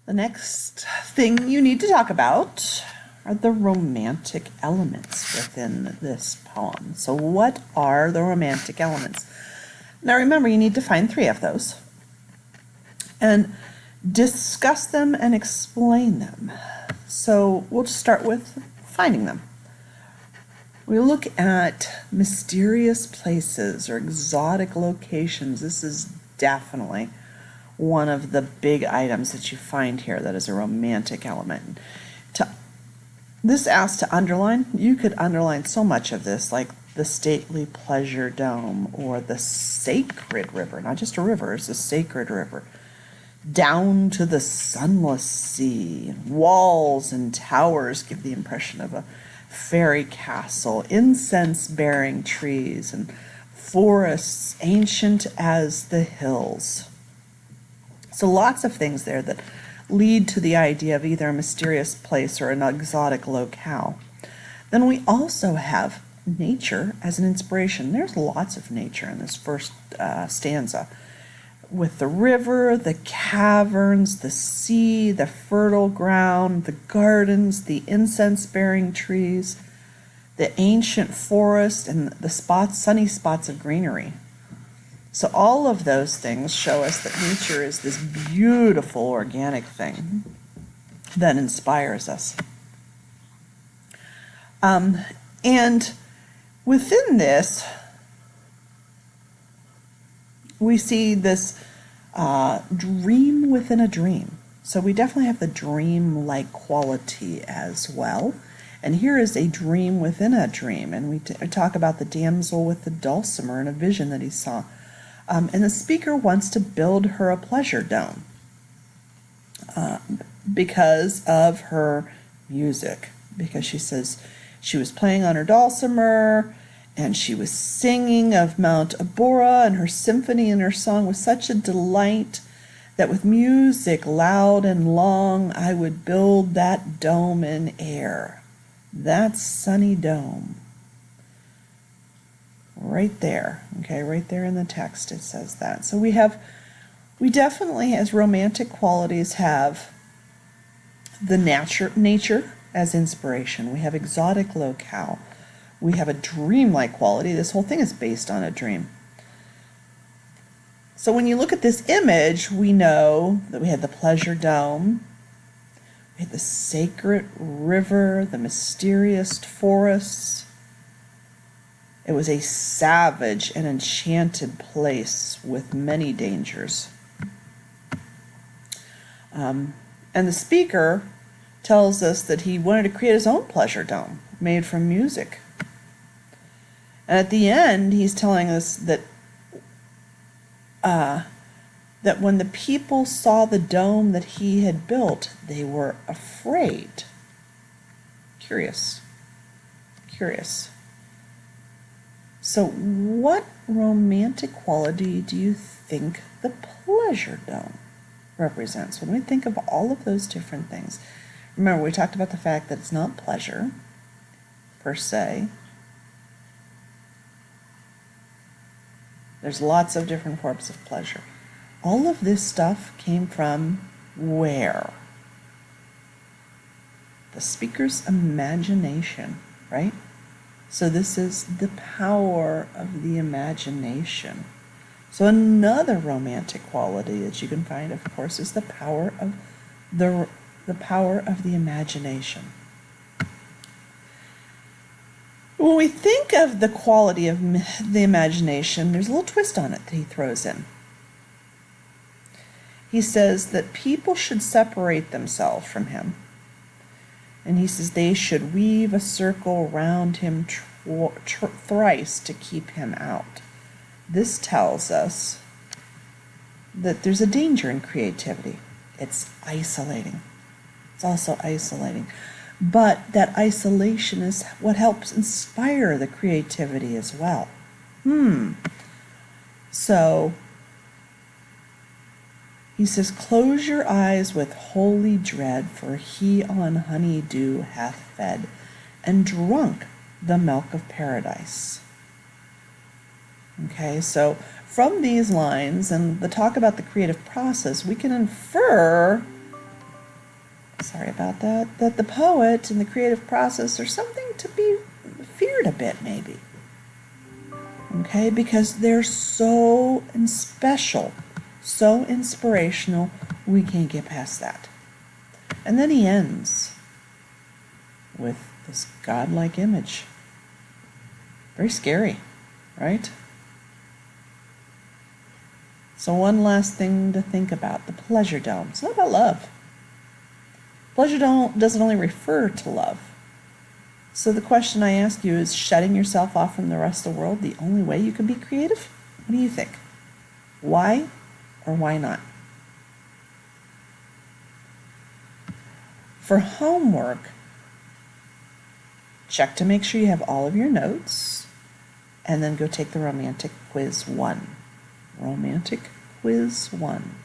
The next thing you need to talk about are the romantic elements within this poem. So what are the romantic elements? Now remember, you need to find 3 of those and discuss them and explain them. So we'll just start with finding them. We look at mysterious places or exotic locations. This is definitely one of the big items that you find here that is a romantic element. This asks to underline. You could underline so much of this, like the stately pleasure dome or the sacred river, not just a river, it's a sacred river. Down to the sunless sea. Walls and towers give the impression of a fairy castle. Incense-bearing trees and forests ancient as the hills. So lots of things there that lead to the idea of either a mysterious place or an exotic locale. Then we also have nature as an inspiration. There's lots of nature in this first stanza, with the river, the caverns, the sea, the fertile ground, the gardens, the incense-bearing trees, the ancient forest, and the sunny spots of greenery. So all of those things show us that nature is this beautiful organic thing that inspires us. And within this, we see this dream within a dream. So we definitely have the dream-like quality as well. And here is a dream within a dream. And we talk about the damsel with the dulcimer and a vision that he saw. And the speaker wants to build her a pleasure dome because of her music. Because she says she was playing on her dulcimer and she was singing of Mount Abora, and her symphony and her song was such a delight that with music loud and long I would build that dome in air. That sunny dome. Right there, okay, right there in the text it says that. So we definitely, as romantic qualities, have the nature as inspiration. We have exotic locale. We have a dreamlike quality. This whole thing is based on a dream. So when you look at this image, we know that we had the pleasure dome, we had the sacred river, the mysterious forests. It was a savage and enchanted place with many dangers. And the speaker tells us that he wanted to create his own pleasure dome made from music. And at the end, he's telling us that that when the people saw the dome that he had built, they were afraid. Curious. So what romantic quality do you think the pleasure dome represents? When we think of all of those different things, remember we talked about the fact that it's not pleasure per se. There's lots of different forms of pleasure. All of this stuff came from where? The speaker's imagination, right? So this is the power of the imagination. So another romantic quality that you can find, of course, is the power of the power of the imagination. When we think of the quality of the imagination, there's a little twist on it that he throws in. He says that people should separate themselves from him. And he says they should weave a circle round him thrice to keep him out. This tells us that there's a danger in creativity. It's isolating. It's also isolating. But that isolation is what helps inspire the creativity as well. So he says, close your eyes with holy dread, for he on honey dew hath fed, and drunk the milk of paradise. Okay, so from these lines and the talk about the creative process, we can infer sorry about that, that the poet and the creative process are something to be feared a bit, maybe. Okay, because they're so special, so inspirational, we can't get past that. And then he ends with this godlike image. Very scary, right? So one last thing to think about, the pleasure dome. It's not about love. Pleasure dome doesn't only refer to love. So the question I ask you is, shutting yourself off from the rest of the world the only way you can be creative? What do you think? Why or why not? For homework, check to make sure you have all of your notes, and then go take the Romantic Quiz 1. Romantic Quiz 1.